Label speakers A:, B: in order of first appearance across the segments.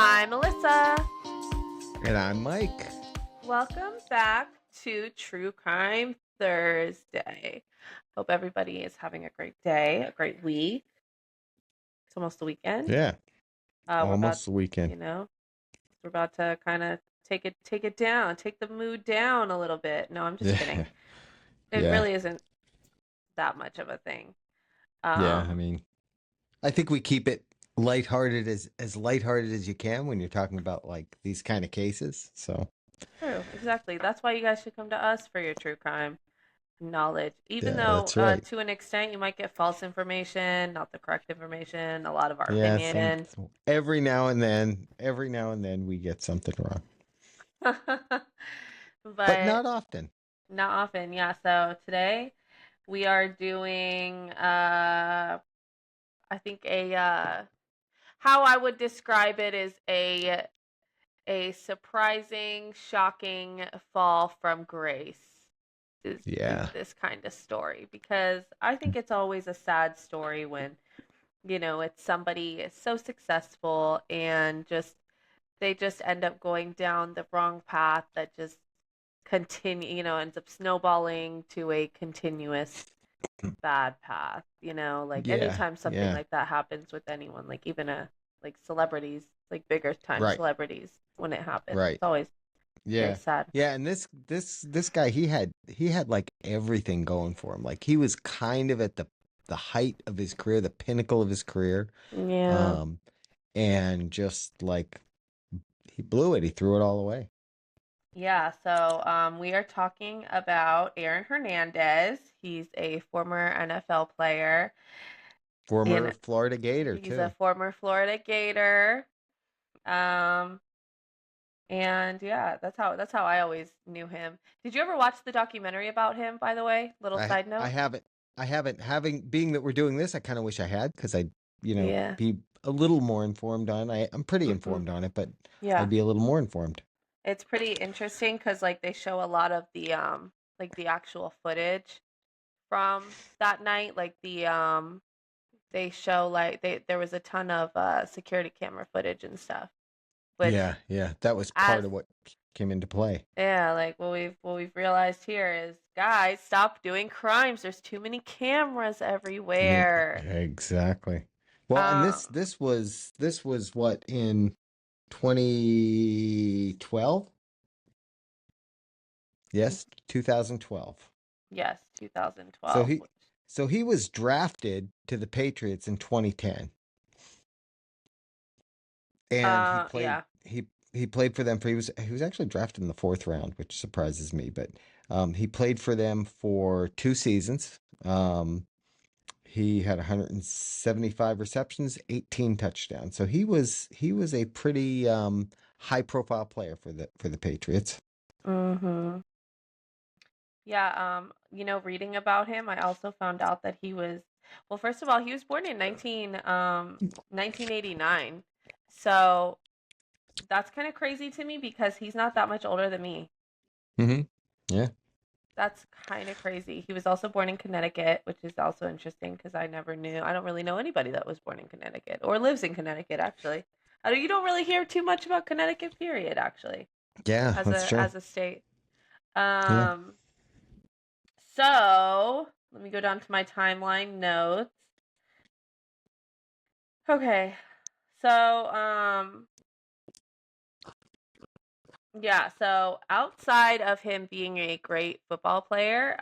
A: I'm Alyssa.
B: And I'm Mike.
A: Welcome back to True Crime Thursday. Hope everybody is having a great day, a great week. It's almost the weekend.
B: Yeah,
A: We're about,
B: almost the weekend.
A: we're about to kind of take it down, take the mood down a little bit. No, I'm just kidding. It
B: Yeah,
A: really isn't that much of a thing.
B: yeah. I
A: Um,
B: mean, I think we keep it lighthearted as lighthearted as you can when you're talking about like these kind of cases. So
A: True, exactly. That's why you guys should come to us for your true crime knowledge. Even
B: yeah,
A: though,
B: that's right.
A: to an extent, you might get false information, not the correct information, a lot of our
B: Yeah,
A: opinion.
B: every now and then we get something wrong, but
A: But
B: not often.
A: not often, yeah. So today we are doing, I think how I would describe it is a surprising, shocking fall from grace is
B: Yeah,
A: this kind of story, because I think it's always a sad story when it's somebody is so successful and they just end up going down the wrong path that just ends up snowballing to a continuous bad path. Like
B: yeah,
A: anytime something
B: yeah.
A: like that happens with anyone, like even like celebrities, like bigger time
B: Right,
A: celebrities, when it happens,
B: right.
A: it's always very
B: Yeah.
A: sad.
B: Yeah, and this guy he had like everything going for him. Like he was kind of at the height of his career, the pinnacle of his career.
A: Yeah.
B: Um and just like he blew it. He threw it all away.
A: Yeah, so we are talking about Aaron Hernandez. He's a former NFL player,
B: Former
A: and
B: Florida Gator
A: he's a
B: too.
A: former Florida Gator. Um, and yeah, that's how I always knew him. Did you ever watch the documentary about him, by the way? Little
B: I
A: side
B: I
A: note.
B: haven't I haven't having being that we're doing this, I kind of wish I had because I'd
A: Yeah.
B: be a little more informed on. I'm pretty
A: Hmm.
B: informed on it, but
A: Yeah.
B: I'd be a little more informed.
A: It's pretty interesting because like they show a lot of the like the actual footage from that night, like they show like there was a ton of security camera footage and stuff, which
B: Yeah, yeah. That was
A: as
B: part of what came into play.
A: yeah, like what we've realized here is, guys, stop doing crimes. There's too many cameras
B: Yeah,
A: everywhere.
B: exactly. Well, and
A: Um,
B: this was what in 2012? Yes, 2012.
A: yes,
B: So
A: 2012.
B: he so he was drafted to the Patriots in 2010, and
A: Yeah.
B: he played for them for he was actually drafted in the fourth round, which surprises me, but he played for them for 2 seasons. He had 175 receptions, 18 touchdowns. So he was a pretty high profile player for the Patriots.
A: Mm-hmm. Yeah, reading about him, I also found out that he was, well, first of all, he was born in 1989. So that's kind of crazy to me because he's not that much older than me.
B: Hmm. Yeah.
A: That's kind of crazy. He was also born in Connecticut, which is also interesting because I never knew. I don't really know anybody that was born in Connecticut or lives in Connecticut, actually. You don't really hear too much about Connecticut, period, actually,
B: Yeah,
A: as
B: that's
A: a
B: true.
A: as a state.
B: Yeah.
A: Um, so let me go down to my timeline notes. Okay, so yeah, so outside of him being a great football player,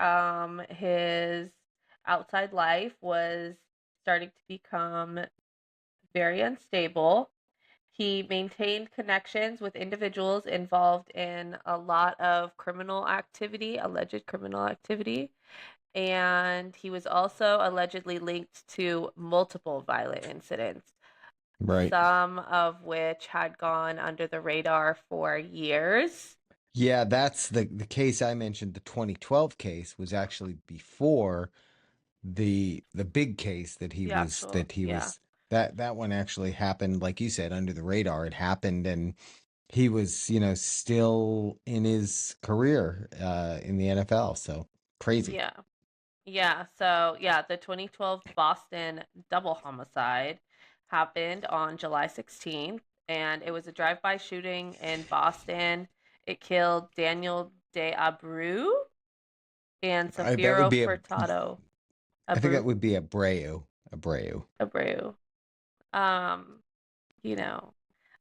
A: his outside life was starting to become very unstable. He maintained connections with individuals involved in a lot of criminal activity, alleged criminal activity, and he was also allegedly linked to multiple violent incidents,
B: Right.
A: some of which had gone under the radar for years.
B: Yeah, that's the case I mentioned. The 2012 case was actually before the big case that he
A: The
B: was
A: actual,
B: that he
A: yeah.
B: was that one actually happened, like you said, under the radar. It happened, and he was, still in his career in the NFL. So crazy.
A: Yeah. Yeah, so yeah, the 2012 Boston double homicide happened on July 16th. and it was a drive-by shooting in Boston. It killed Daniel De Abreu and
B: That would
A: Safiro
B: be a.
A: Furtado.
B: I think that
A: Abreu.
B: would be Abreu. Abreu.
A: Abreu. Um, you know,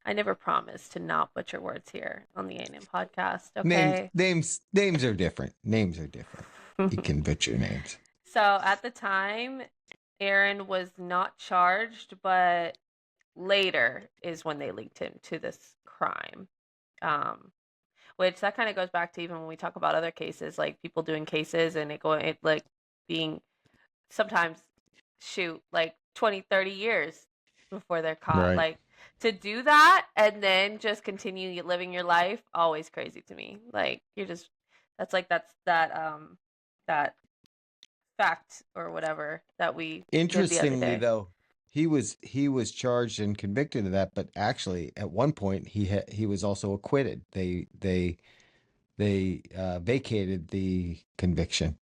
A: I never promised to not butcher words here on the A&M podcast,
B: Names,
A: okay?
B: names, names are different. Names are different. You can butcher names.
A: So at the time, Aaron was not charged, but later is when they linked him to this crime. Um, which that kind of goes back to even when we talk about other cases, like people doing cases and it like being sometimes shoot like 20, 30 years before they're caught.
B: Right.
A: Like to do that and then just continue living your life, always crazy to me. Like you're just that's that fact or whatever that we did the other
B: Interestingly,
A: day.
B: though, he was charged and convicted of that, but actually, at one point, he was also acquitted. They vacated the conviction.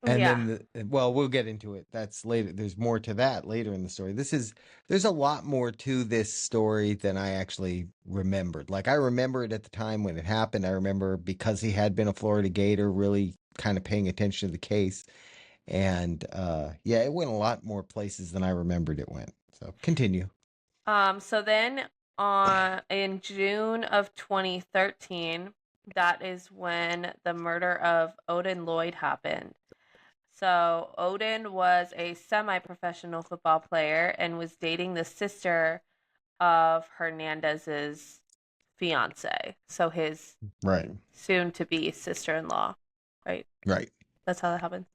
B: And
A: Yeah.
B: then, well, we'll get into it. That's later. There's more to that later in the story. There's a lot more to this story than I actually remembered. Like, I remember it at the time when it happened. I remember because he had been a Florida Gator, really kind of paying attention to the case. And yeah, it went a lot more places than I remembered it went. So continue.
A: So then on in June of 2013, that is when the murder of Odin Lloyd happened. So Odin was a semi-professional football player and was dating the sister of Hernandez's fiance. So his
B: Right.
A: soon to be sister-in-law, right?
B: Right.
A: That's how that happens.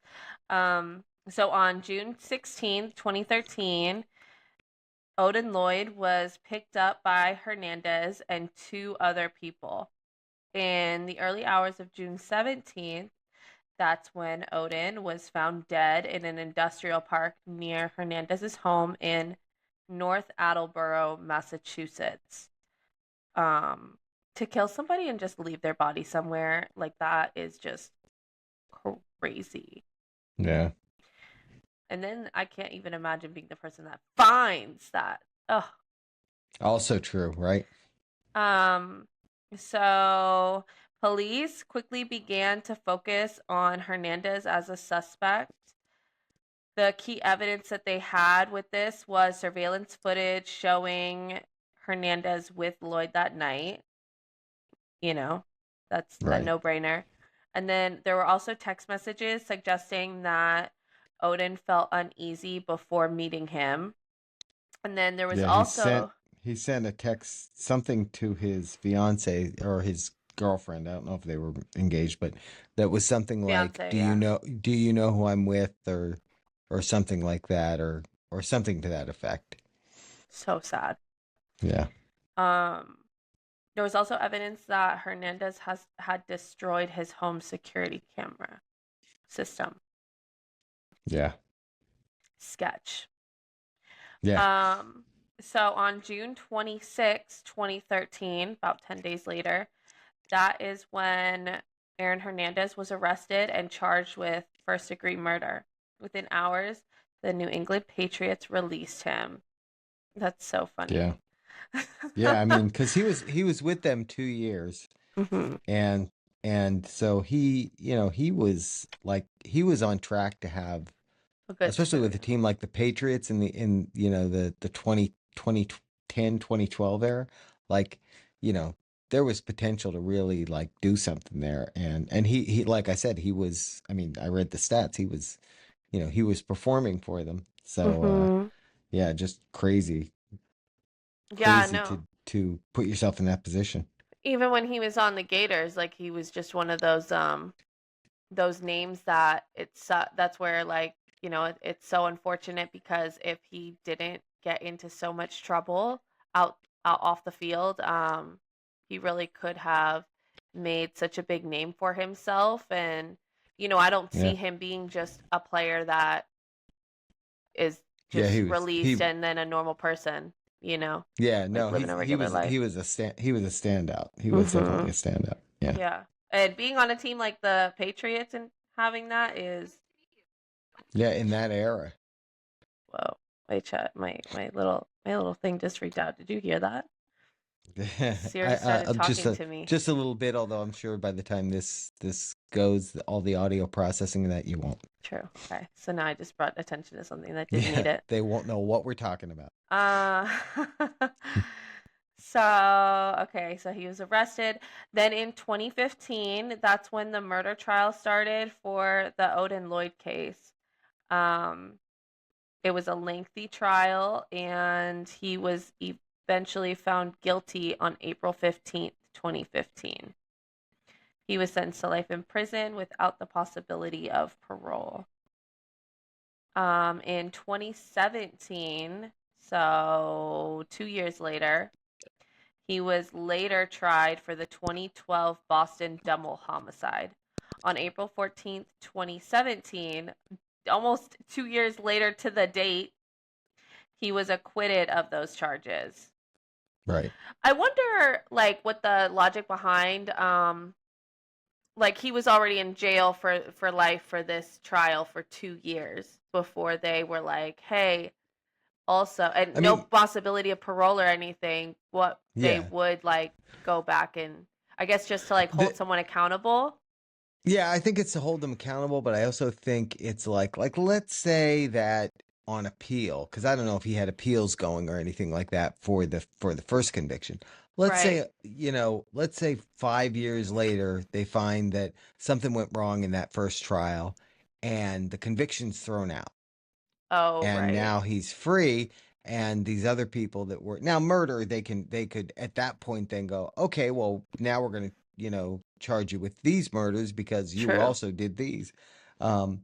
A: So on June 16th, 2013, Odin Lloyd was picked up by Hernandez and two other people. In the early hours of June 17th, that's when Odin was found dead in an industrial park near Hernandez's home in North Attleboro, Massachusetts. To kill somebody and just leave their body somewhere like that is just crazy.
B: Yeah.
A: And then I can't even imagine being the person that finds that. Ugh.
B: Also true, right?
A: Um, so police quickly began to focus on Hernandez as a suspect. The key evidence that they had with this was surveillance footage showing Hernandez with Lloyd that night. You know, that's a
B: Right.
A: no-brainer. And then there were also text messages suggesting that Odin felt uneasy before meeting him. And then there was
B: Yeah,
A: also
B: he sent a text something to his fiance or his girlfriend. I don't know if they were engaged, but that was something like,
A: fiance, yeah.
B: do you know who I'm with?" or something like that or something to that effect.
A: So sad.
B: Yeah.
A: Um, there was also evidence that Hernandez had destroyed his home security camera system.
B: Yeah.
A: Sketch.
B: Yeah.
A: Um, so on June 26, 2013, about 10 days later, that is when Aaron Hernandez was arrested and charged with first-degree murder. Within hours, the New England Patriots released him. That's so funny.
B: Yeah. Yeah, I mean, cuz he was with them 2 years
A: Mm-hmm.
B: and so he was on track to have,
A: A good
B: especially with a
A: career.
B: team like the Patriots in the 2010 2012 era, like, there was potential to really like do something there. And he like I said, I mean, I read the stats. He was performing for them. So
A: Mm-hmm.
B: yeah, just crazy,
A: Yeah,
B: crazy
A: no.
B: to put yourself in that position.
A: Even when he was on the Gators, like he was just one of those names that that's where like it's so unfortunate because if he didn't get into so much trouble out out off the field, he really could have made such a big name for himself. And I don't see
B: Yeah.
A: him being just a player that is
B: Yeah,
A: just released
B: he
A: and then a normal person,
B: yeah,
A: like
B: no,
A: living a regular life.
B: he was a standout. He was definitely
A: Hmm.
B: a standout. Yeah.
A: Yeah, and being on a team like the Patriots and having that is
B: Yeah, in that era.
A: whoa. My chat, my little thing just freaked out. Did you hear that? Siri started
B: I'm
A: talking to me.
B: just a little bit, although I'm sure by the time this goes, all the audio processing of that you won't.
A: True. Okay. So now I just brought attention to something that didn't need
B: Yeah,
A: it.
B: they won't know what we're talking about.
A: Uh, so he was arrested. Then in 2015, that's when the murder trial started for the Odin Lloyd case. Um, it was a lengthy trial, and he was eventually found guilty on April 15th, 2015. He was sentenced to life in prison without the possibility of parole. In 2017, so 2 years later, he was later tried for the 2012 Boston double homicide. On April 14th, 2017, almost 2 years later to the date, he was acquitted of those charges.
B: Right.
A: I wonder, like, what the logic behind, like, he was already in jail for life for this trial for 2 years before they were like, hey, also, and
B: I
A: no
B: mean,
A: possibility of parole or anything, what they
B: yeah.
A: would like go back and I guess just to like hold
B: The,
A: someone accountable.
B: Yeah, I think it's to hold them accountable, but I also think it's like let's say that on appeal, because I don't know if he had appeals going or anything like that for the first conviction. Let's
A: Right.
B: say, let's say 5 years later they find that something went wrong in that first trial and the conviction's thrown out
A: Oh,
B: and
A: right.
B: now he's free and these other people that were now murder they could at that point then go, okay, well now we're going to charge you with these murders because you
A: True.
B: also did these. um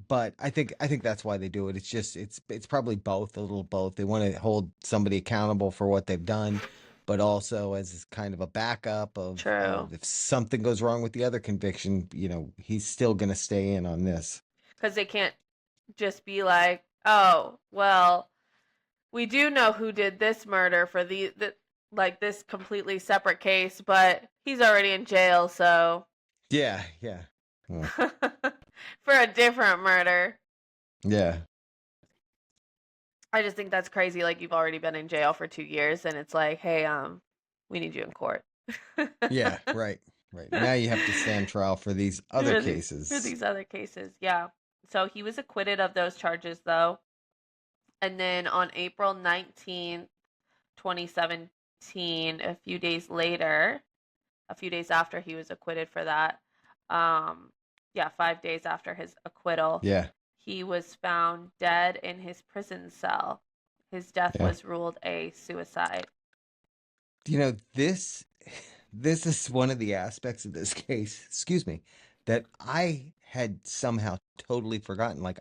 B: but I think that's why they do it. It's just it's probably both, a little both. They want to hold somebody accountable for what they've done, but also as kind of a backup
A: True.
B: of if something goes wrong with the other conviction, he's still going to stay in on this.
A: Because they can't just be like, oh, well, we do know who did this murder for the like this completely separate case, but he's already in jail, so
B: Yeah, yeah. Well,
A: for a different murder.
B: yeah.
A: I just think that's crazy. Like you've already been in jail for 2 years, and it's like, hey, we need you in court.
B: Yeah, right. Right. Now you have to stand trial for these other
A: For
B: cases.
A: these other cases, yeah. So he was acquitted of those charges, though. And then on April 19th, 2017, a few days after he was acquitted for that, um, yeah, 5 days after his acquittal,
B: Yeah.
A: he was found dead in his prison cell. His death
B: Yeah.
A: was ruled a suicide.
B: This is one of the aspects of this case, excuse me, that I had somehow totally forgotten. Like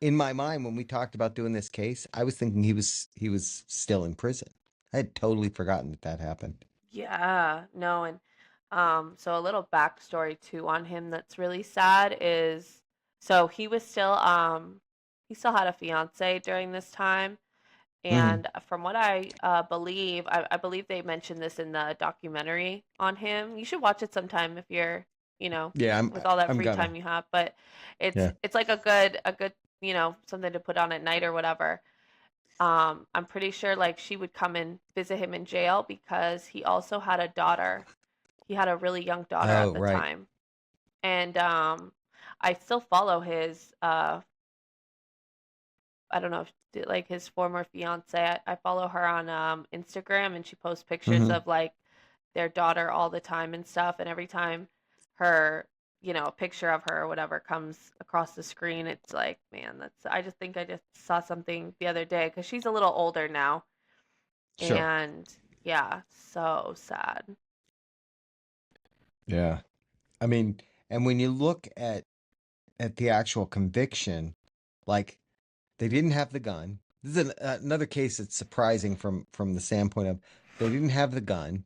B: in my mind when we talked about doing this case, I was thinking he was still in prison. I had totally forgotten that happened.
A: Yeah, no, and so a little backstory too on him that's really sad is so he still had a fiance during this time,
B: Hmm.
A: and from what I believe, I believe they mentioned this in the documentary on him. You should watch it sometime if you're, you know,
B: Yeah,
A: with all that
B: I'm
A: free
B: gonna.
A: time you have. But
B: Yeah.
A: it's like a good, something to put on at night or whatever. I'm pretty sure like she would come and visit him in jail because he also had a daughter. He had a really young daughter at
B: Oh,
A: the
B: right.
A: time. And I still follow his I don't know if like his former fiance. I follow her on Instagram and she posts pictures
B: Hmm.
A: of like their daughter all the time and stuff and every time her a picture of her or whatever comes across the screen, it's like, man, that's I just think I just saw something the other day because she's a little older now.
B: Sure.
A: And yeah, so sad.
B: Yeah. I mean, and when you look at the actual conviction, like they didn't have the gun. This is another case that's surprising from the standpoint of they didn't have the gun.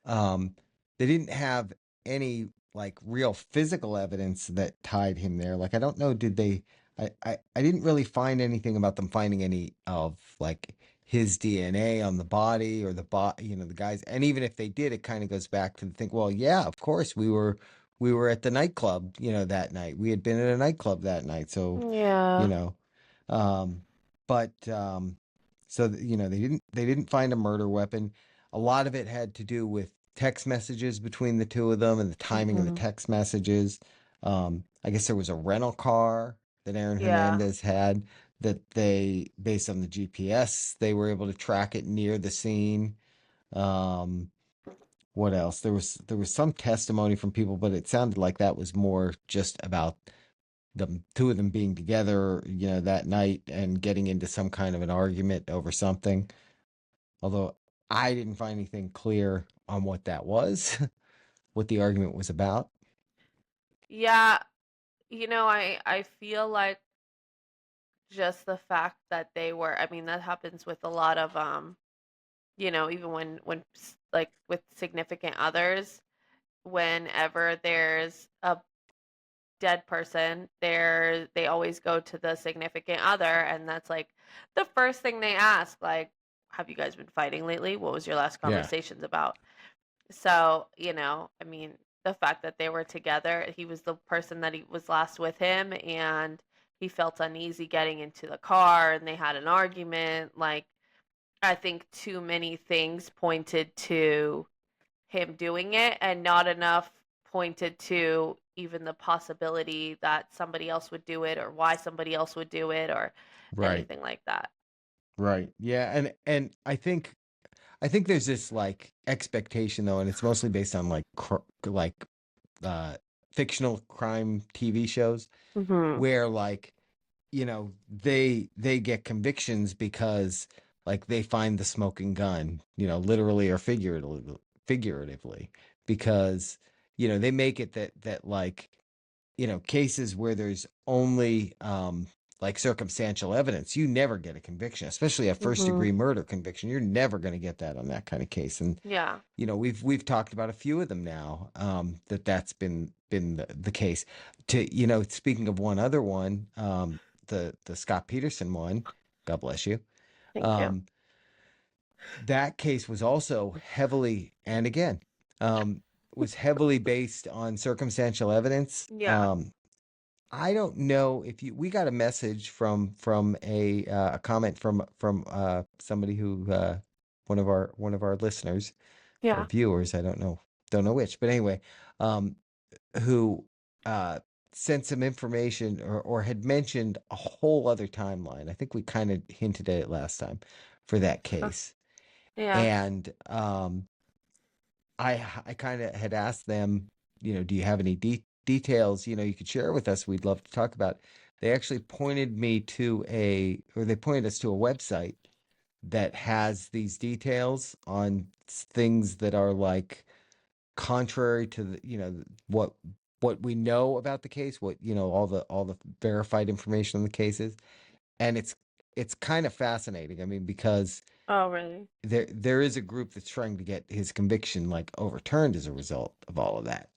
B: Um, they didn't have any like real physical evidence that tied him there. Like I don't know, did they? I didn't really find anything about them finding any of like his DNA on the body or the guys. And even if they did, it kind of goes back to the thing. Well, yeah, of course we were at the nightclub, that night. We had been at a nightclub that night, so you
A: Yeah.
B: know. Um, but so they didn't find a murder weapon. A lot of it had to do with text messages between the two of them and the timing of the
A: Hmm.
B: text messages. I guess there was a rental car that Aaron
A: Yeah.
B: Hernandez had that they, based on the GPS, they were able to track it near the scene. Um, what else? There was some testimony from people, but it sounded like that was more just about the two of them being together, that night and getting into some kind of an argument over something. Although I didn't find anything clear on what that was, what the argument was about.
A: Yeah, I feel like just the fact that they were, I mean, that happens with a lot of even when like with significant others, whenever there's a dead person, they always go to the significant other, and that's like the first thing they ask, like, have you guys been fighting lately? What was your last
B: Yeah.
A: conversations about? So, I mean, the fact that they were together, he was the person that he was last with him, and he felt uneasy getting into the car, and they had an argument. Like, I think too many things pointed to him doing it, and not enough pointed to even the possibility that somebody else would do it, or why somebody else would do it, or
B: Right.
A: anything like that.
B: Right. Yeah. And I think there's this like expectation though, and it's mostly based on like uh fictional crime TV shows
A: Hmm.
B: where like they get convictions because like they find the smoking gun, literally or figuratively, because they make it that like cases where there's only like circumstantial evidence, you never get a conviction, especially a first
A: Hmm.
B: degree murder conviction. You're never going to get that on that kind of case. And
A: Yeah.
B: we've talked about a few of them now, that's been the case. Speaking of one other one, the Scott Peterson one, God bless you.
A: Thank you.
B: Um, that case was also heavily, and again, was heavily based on circumstantial evidence.
A: Yeah.
B: I don't know if we got a message from a comment from somebody who one of our listeners or
A: Yeah.
B: viewers, I don't know which, but anyway, um, who uh, sent some information or had mentioned a whole other timeline. I think we kind of hinted at it last time for that case.
A: Yeah.
B: And I kind of had asked them, do you have any details, you could share with us? We'd love to talk about. They actually they pointed us to a website that has these details on things that are like contrary to what we know about the case, what all the verified information on the cases, and it's kind of fascinating. I mean, because
A: Oh, really?
B: there is a group that's trying to get his conviction like overturned as a result of all of that.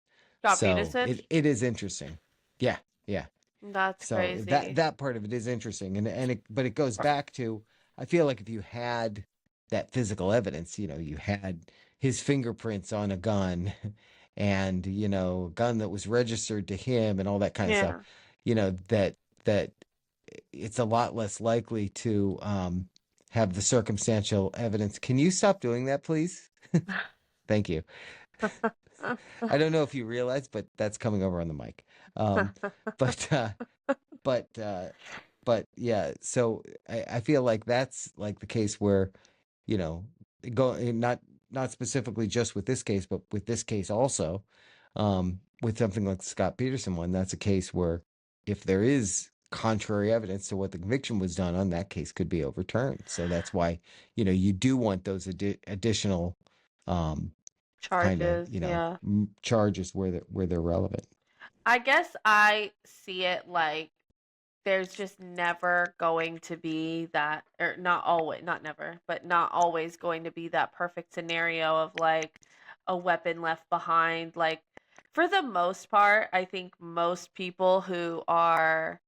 A: Scott
B: So
A: Peterson?
B: it is interesting. Yeah, yeah.
A: That's
B: So that
A: crazy.
B: that part of it is interesting, but it goes back to, I feel like if you had that physical evidence, you had his fingerprints on a gun, and a gun that was registered to him and all that kind of stuff,
A: Yeah.
B: that it's a lot less likely to have the circumstantial evidence. Can you stop doing that, please? Thank you. I don't know if you realize, but that's coming over on the mic. Um, but but uh, but yeah. So I feel like that's like the case where you know go not specifically just with this case, but with this case also, with something like the Scott Peterson one. That's a case where if there is contrary evidence to what the conviction was done on, that case could be overturned. So that's why you do want those additional um, kind of
A: Charges, yeah.
B: charges where they're relevant.
A: I guess I see it like there's just never going to be that, or not always, not never, but not always going to be that perfect scenario of like a weapon left behind. Like, for the most part, I think most people who are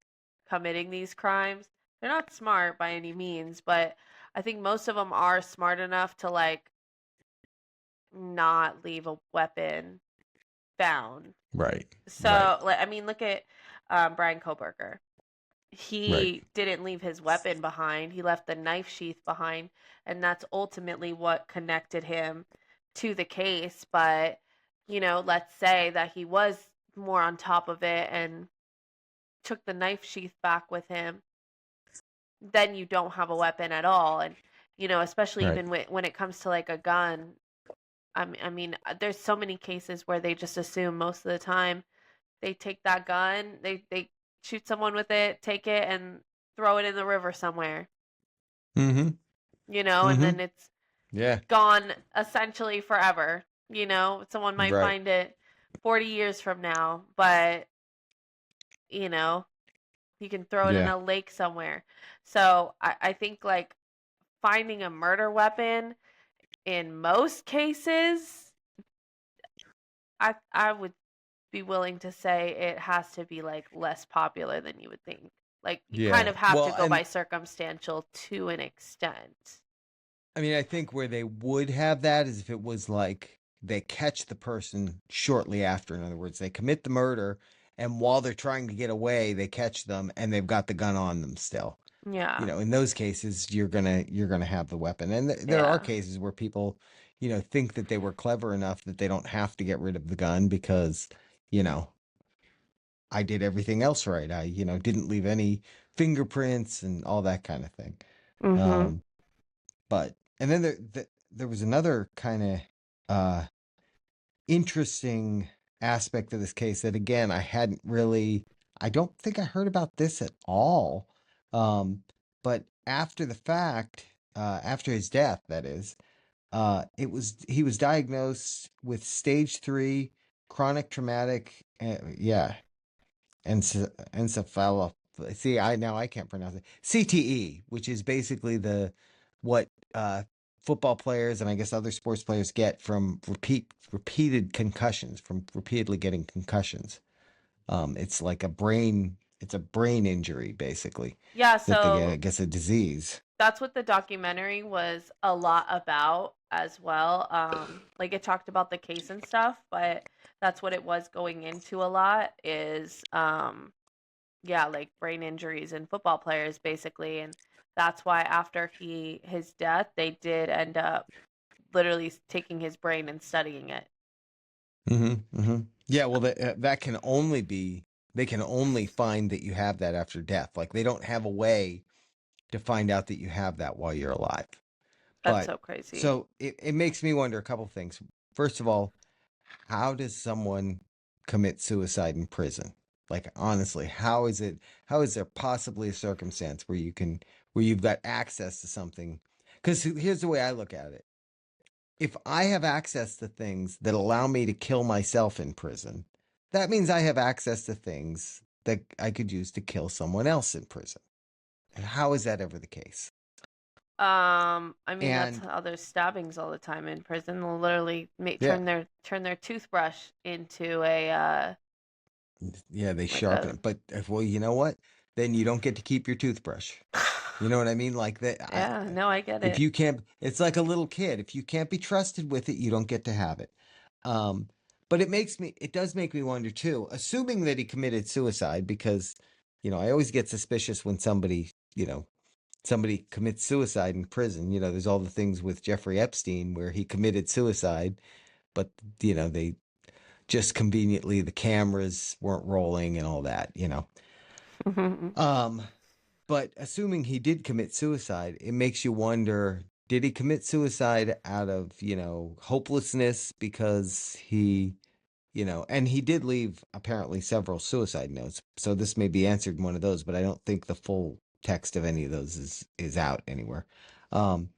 A: committing these crimes, they're not smart by any means, but I think most of them are smart enough to like not leave a weapon found.
B: Right. Right.
A: So, like, I mean, look at Brian Koberger.
B: Right.
A: he didn't leave his weapon behind. He left the knife sheath behind, and that's ultimately what connected him to the case. But, let's say that he was more on top of it and took the knife sheath back with him, then you don't have a weapon at all. And, especially
B: Right.
A: even when it comes to like a gun, I mean, there's so many cases where they just assume most of the time they take that gun, they shoot someone with it, take it, and throw it in the river somewhere,
B: Mm-hmm.
A: and
B: Mm-hmm.
A: then it's
B: Yeah.
A: gone essentially forever. Someone might
B: Right.
A: find it 40 years from now, but, you know, you can throw it in
B: Yeah.
A: a lake somewhere. So I think like finding a murder weapon in most cases, I would be willing to say it has to be like less popular than you would think. Like you kind
B: Yeah.
A: of have to
B: Well,
A: go
B: and
A: by circumstantial to an extent.
B: I mean, I think where they would have that is if it was like they catch the person shortly after. In other words, they commit the murder, and while they're trying to get away, they catch them and they've got the gun on them still.
A: Yeah.
B: In those cases, you're gonna have the weapon. And there are
A: Yeah.
B: cases where people, think that they were clever enough that they don't have to get rid of the gun because, you know, I did everything else right. I, didn't leave any fingerprints and all that kind of thing.
A: Mhm.
B: Um, but and then there was another kind of uh interesting aspect of this case that again I don't think I heard about this at all. But after the fact, after his death, that is, he was diagnosed with stage 3 chronic traumatic, yeah, encephalo. See, I can't pronounce it. CTE, which is basically the what football players and I guess other sports players get from repeated concussions, from repeatedly getting concussions. It's like it's a brain injury basically
A: Yeah,
B: that they get. I
A: so
B: guess a disease.
A: that's what the documentary was a lot about as well. Like it talked about the case and stuff, but that's what it was going into a lot is yeah, like brain injuries in football players basically, and that's why after his death, they did end up literally taking his brain and studying it.
B: Mm-hmm, mm-hmm. Yeah, well, that can only be they can only find that you have that after death. Like they don't have a way to find out that you have that while you're alive.
A: That's
B: But
A: so crazy.
B: so it makes me wonder a couple things. First of all, how does someone commit suicide in prison? Like honestly, how is there possibly a circumstance where you've got access to something? Because here's the way I look at it. If I have access to things that allow me to kill myself in prison, that means I have access to things that I could use to kill someone else in prison. And how is that ever the case?
A: I mean that's
B: And
A: how there's stabbings all the time in prison. They'll literally
B: yeah,
A: turn their toothbrush into a
B: yeah, they
A: like
B: sharpen
A: a
B: it. But well, you know what? Then you don't get to keep your toothbrush. You know what I mean? Like that.
A: Yeah, no, I get
B: If
A: it.
B: you can't, it's like a little kid. If you can't be trusted with it, you don't get to have it. Um, but it does make me wonder too, assuming that he committed suicide, because, I always get suspicious when somebody commits suicide in prison. There's all the things with Jeffrey Epstein where he committed suicide, but, they just conveniently, the cameras weren't rolling and all that. Um, but assuming he did commit suicide, it makes you wonder, did he commit suicide out of, hopelessness because and he did leave apparently several suicide notes. So this may be answered in one of those, but I don't think the full text of any of those is out anywhere. Um,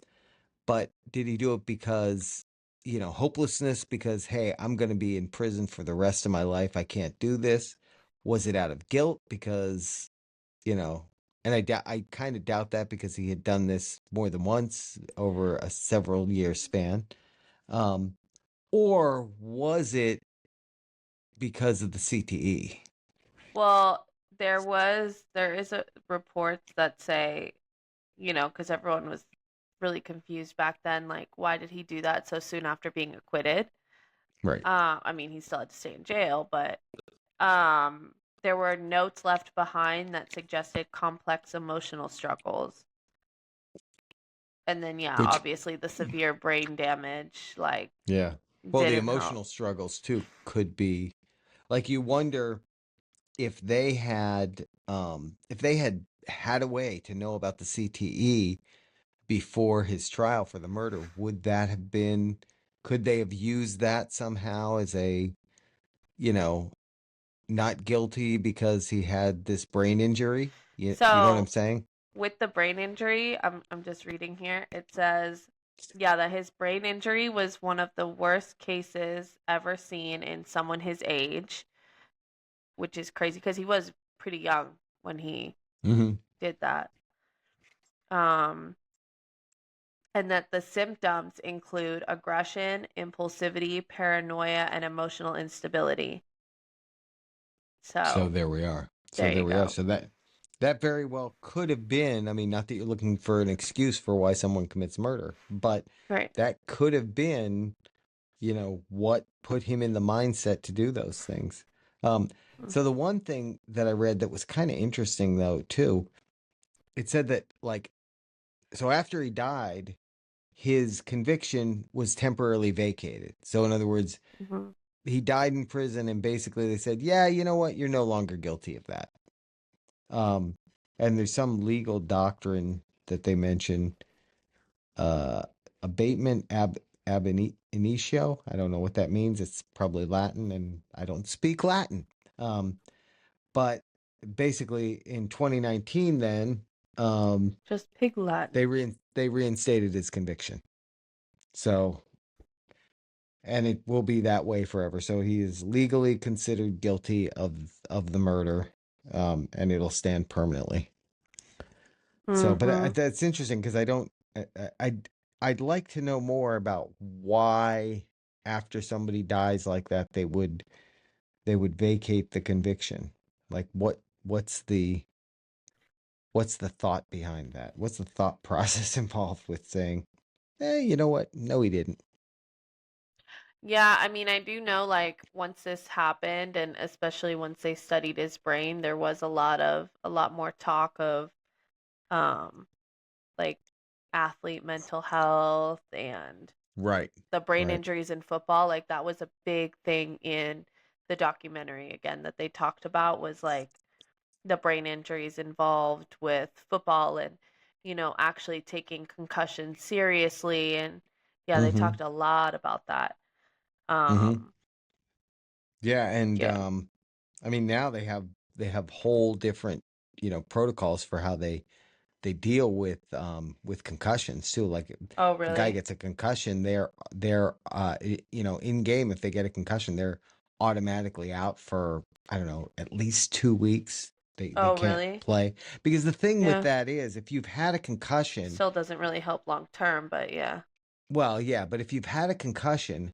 B: but did he do it because, hopelessness because, hey, I'm going to be in prison for the rest of my life. I can't do this. Was it out of guilt because you know, and I kind of doubt that because he had done this more than once over a several year span. Um, or was it because of the CTE?
A: Well, there is a reports that say, because everyone was really confused back then, like why did he do that so soon after being acquitted?
B: Right.
A: I mean, he still had to stay in jail, but um, there were notes left behind that suggested complex emotional struggles. And then, yeah,
B: Which,
A: obviously the severe brain damage, like,
B: yeah. Well, the
A: didn't help.
B: emotional struggles too could be like you wonder if they had a way to know about the CTE before his trial for the murder, would that have been, could they have used that somehow as a, you know, not guilty because he had this brain injury? You know what I'm
A: So,
B: saying?
A: with the brain injury, I'm just reading here. It says, yeah, that his brain injury was one of the worst cases ever seen in someone his age, which is crazy because he was pretty young when he
B: Mm-hmm.
A: did that. Um, and that the symptoms include aggression, impulsivity, paranoia, and emotional instability.
B: So
A: So,
B: there we are. So
A: there
B: there
A: you
B: we are.
A: go.
B: So that very well could have been, I mean, not that you're looking for an excuse for why someone commits murder, but
A: Right.
B: that could have been, what put him in the mindset to do those things. Um, so the one thing that I read that was kind of interesting though, too, it said that like, so after he died, his conviction was temporarily vacated. So in other words,
A: Mm-hmm.
B: he died in prison and basically they said, yeah, you know what? You're no longer guilty of that. Um, and there's some legal doctrine that they mention, uh, abatement ab initio. I don't know what that means. It's probably Latin, and I don't speak Latin. Um, but basically, in 2019, then um,
A: Just pig Latin.
B: they reinstated his conviction. So, and it will be that way forever. So he is legally considered guilty of the murder, and it'll stand permanently. So, but
A: Mm-hmm.
B: that's interesting because I don't. I'd like to know more about why, after somebody dies like that, they would vacate the conviction. Like, what's the thought behind that? What's the thought process involved with saying, you know what? No, he didn't.
A: Yeah, I mean, I do know like once this happened and especially once they studied his brain, there was a lot more talk of um like athlete mental health and
B: Right.
A: the brain
B: Right.
A: injuries in football. Like that was a big thing in the documentary again that they talked about was like the brain injuries involved with football and actually taking concussion seriously and yeah, they
B: Mm-hmm.
A: talked a lot about that.
B: Mm-hmm.
A: Um
B: Yeah, and
A: yeah.
B: I mean now they have whole different protocols for how they deal with concussions too. Like
A: Oh,
B: if a guy
A: really?
B: gets a concussion, they're in game, if they get a concussion, they're automatically out for, I don't know, at least 2 weeks. They
A: Oh,
B: can't
A: really?
B: play because the thing with
A: Yeah.
B: that is if you've had a concussion,
A: Still doesn't really help long term, but yeah.
B: well, yeah, but if you've had a concussion,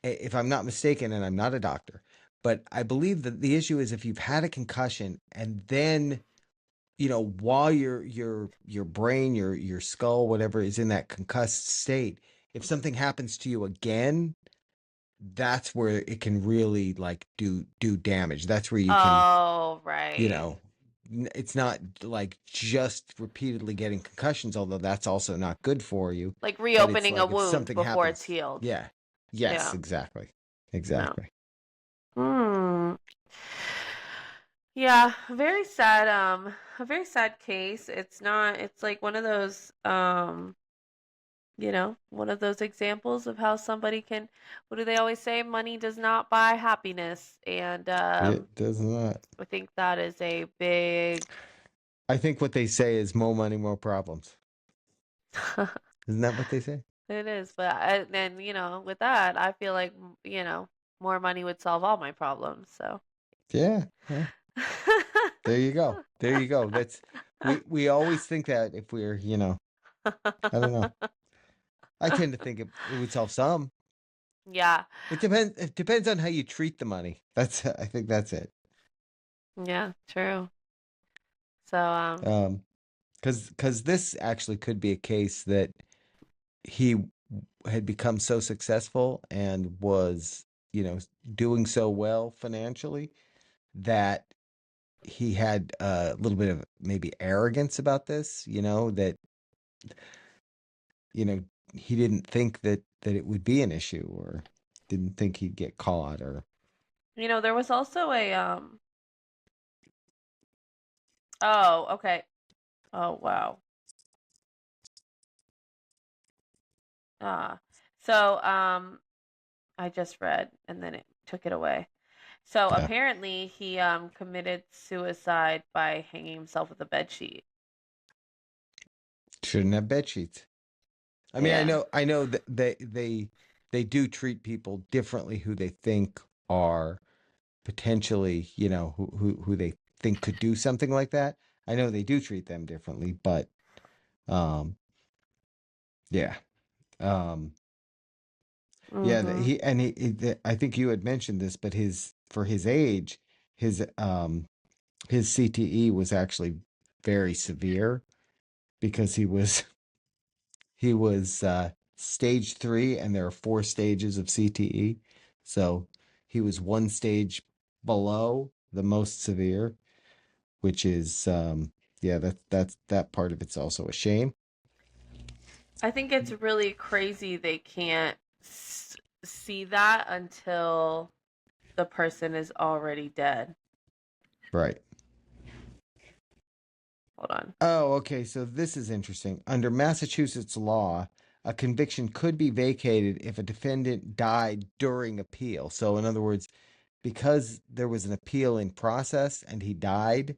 B: if I'm not mistaken, and I'm not a doctor, but I believe that the issue is if you've had a concussion and then while your brain, your skull, whatever is in that concussed state, if something happens to you again, that's where it can really like do damage. That's where you can,
A: Oh,
B: you
A: right.
B: know, it's not like just repeatedly getting concussions, although that's also not good for you.
A: Like
B: But it's
A: reopening a
B: like if
A: wound
B: something
A: before it's
B: happens,
A: healed.
B: yeah, yes,
A: Yeah.
B: exactly,
A: No.
B: exactly.
A: Hmm. Yeah, very sad, a very sad case. It's not, it's like one of those, one of those examples of how somebody can, what do they always say? Money does not buy happiness. And
B: It does not.
A: I think that is a big,
B: I think what they say is more money, more problems. Isn't that what they say?
A: it is. But then, with that, I feel like, more money would solve all my problems. So.
B: Yeah. Well, there you go. There you go. That's we always think that if we're, I don't know. I tend to think it would solve some.
A: Yeah.
B: It depends on how you treat the money. I think that's it.
A: Yeah, true. So,
B: Because this actually could be a case that he had become so successful and was, doing so well financially that he had a little bit of maybe arrogance about this, that, you know, he didn't think that it would be an issue, or didn't think he'd get caught, or
A: There was also a oh, okay. Oh, wow. Ah. So, I just read and then it took it away. So
B: yeah,
A: apparently he committed suicide by hanging himself with a bed sheet.
B: shouldn't have bed sheets. I mean, I
A: Yeah.
B: know, I know that they do treat people differently who they think are potentially, who they think could do something like that. I know they do treat them differently, but um, yeah, um, yeah.
A: Mhm.
B: I think you had mentioned this, but for his age, his his CTE was actually very severe because he was stage 3, and there are 4 stages of CTE. So he was one stage below the most severe, which is yeah, that part of it's also a shame.
A: I think it's really crazy they can't see that until the person is already dead.
B: Right.
A: Hold on.
B: Oh, okay. So this is interesting. Under Massachusetts law, a conviction could be vacated if a defendant died during appeal. So, in other words, because there was an appeal in process and he died,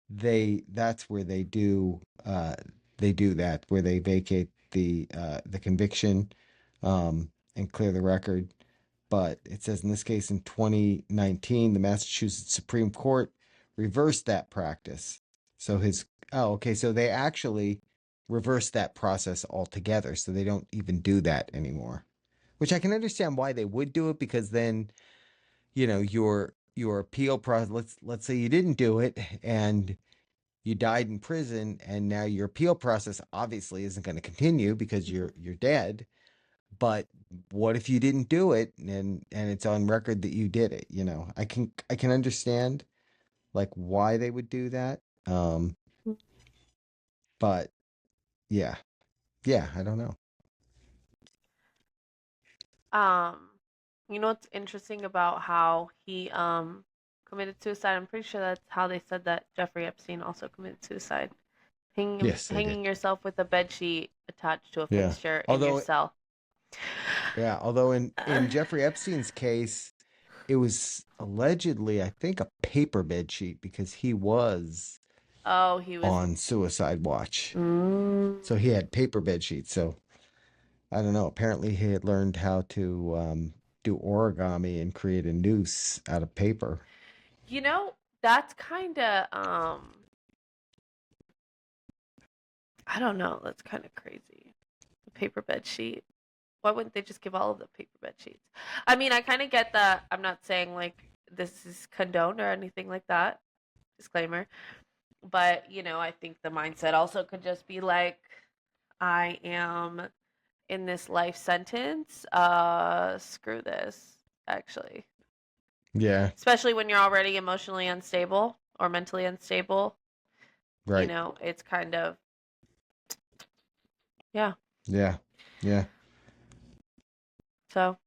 B: that's where they do that, where they vacate the conviction, and clear the record. But it says in this case, in 2019, the Massachusetts Supreme Court reversed that practice. So his oh, okay, so they actually reversed that process altogether. So they don't even do that anymore. Which I can understand why they would do it, because then, your appeal process, let's say you didn't do it and you died in prison, and now your appeal process obviously isn't going to continue because
A: Mhm.
B: you're dead. But what if you didn't do it, and it's on record that you did it? I can understand like why they would do that. But yeah, yeah, I don't know.
A: Um, what's interesting about how he committed suicide? I'm pretty sure that's how they said that Jeffrey Epstein also committed suicide.
B: Yes, they did.
A: Hanging yourself with a bed sheet attached to a
B: Yeah.
A: fixture in your
B: Although,
A: cell.
B: yeah, although in Jeffrey Epstein's case, it was allegedly, I think, a paper bed sheet because he was
A: Oh, he was.
B: on suicide watch.
A: Mm.
B: So he had paper bed sheets. So I don't know. Apparently, he had learned how to do origami and create a noose out of paper.
A: You know, that's kind of I don't know, that's kind of crazy. The paper bed sheet. Why wouldn't they just give all of the paper bed sheets? I mean, I kind of get that. I'm not saying like this is condoned or anything like that. Disclaimer. But, I think the mindset also could just be like I am in this life sentence. Screw this, actually.
B: Yeah,
A: Especially when you're already emotionally unstable or mentally unstable,
B: right.
A: it's kind of yeah.
B: Yeah, yeah.
A: So,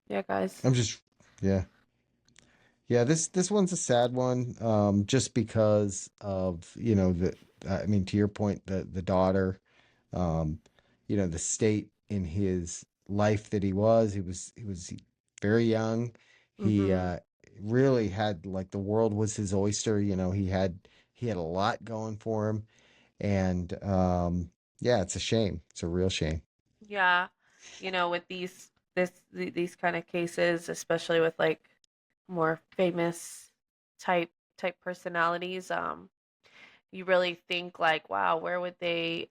A: yeah, guys.
B: I'm just, yeah, yeah. This one's a sad one, just because of the. I mean, to your point, the daughter, um, the state in his life that he was very young. He
A: Mhm.
B: really had, like, the world was his oyster. He had a lot going for him, and yeah, it's a shame. It's a real shame.
A: Yeah. With these kind of cases, especially with like more famous type type personalities, you really think like, wow, where would they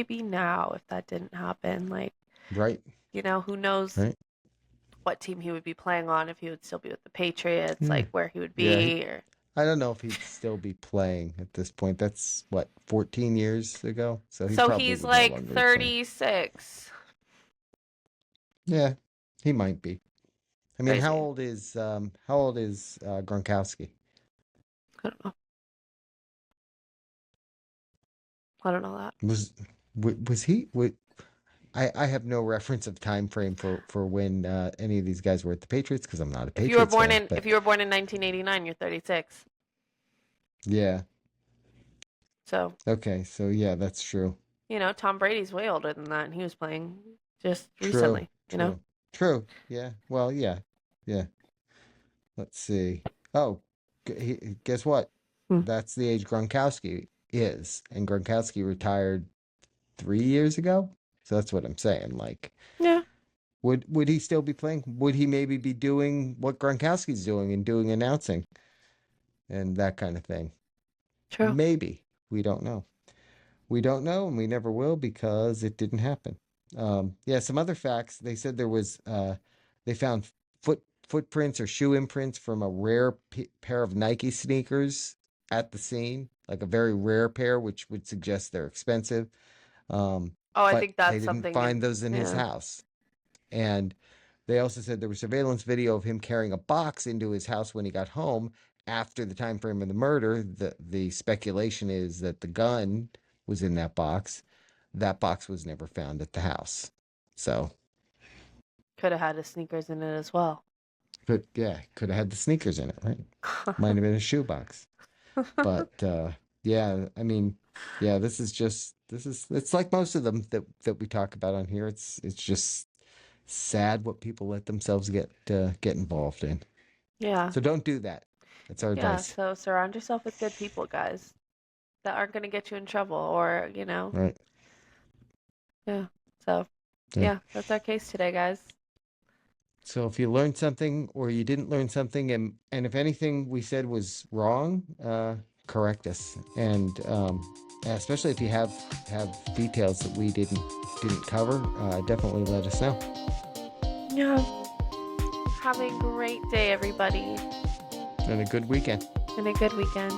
A: be now if that didn't happen? Like,
B: Right,
A: who knows
B: right.
A: what team he would be playing on, if he would still be with the Patriots,
B: Hmm.
A: like where he would
B: Yeah,
A: be or
B: I don't know if he'd still be playing at this point. That's what, 14 years ago, so he
A: so
B: probably
A: he's
B: would no
A: like
B: longer be playing.
A: 36.
B: Yeah, he might be. I mean,
A: Crazy.
B: how old is Gronkowski?
A: I don't know. I don't know that.
B: Was was he? I have no reference of time frame for when any of these guys were at the Patriots because I'm not a Patriots fan.
A: If
B: But
A: you were born in 1989, you're 36.
B: yeah,
A: So,
B: okay, so yeah, that's true.
A: Tom Brady's way older than that, and he was playing just
B: True,
A: recently,
B: true, true. Yeah. Well, yeah, yeah. Let's see. Oh, guess what?
A: Hmm.
B: That's the age Gronkowski is, and Gronkowski retired 3 years ago. So that's what I'm saying. Like,
A: Yeah,
B: would he still be playing? Would he maybe be doing what Gronkowski's doing and doing announcing and that kind of thing?
A: true.
B: Maybe. We don't know. We don't know, and we never will because it didn't happen. Yeah, some other facts. They said they found footprints or shoe imprints from a rare pair of Nike sneakers at the scene, like a very rare pair, which would suggest they're expensive. Um,
A: Oh, I
B: but
A: think
B: they
A: that's
B: didn't
A: something
B: find
A: in,
B: those in his
A: yeah,
B: house. And they also said there was surveillance video of him carrying a box into his house when he got home after the time frame of the murder. The speculation is that the gun was in that box. That box was never found at the house. So,
A: could have had his sneakers in it as well.
B: but yeah, could have had the sneakers in it, right? Might have been a shoebox. But yeah, I mean, yeah, it's like most of them that we talk about on here. It's just sad what people let themselves get involved in.
A: Yeah,
B: So don't do that. That's our
A: yeah.
B: advice.
A: So surround yourself with good people, guys, that aren't gonna get you in trouble, or
B: Right.
A: yeah. So,
B: Yeah.
A: yeah, that's our case today, guys.
B: So if you learned something or you didn't learn something, and if anything we said was wrong, correct us. And especially if you have details that we didn't cover, definitely let us know.
A: Yeah. Have a great day, everybody,
B: And a good weekend.
A: and a good weekend.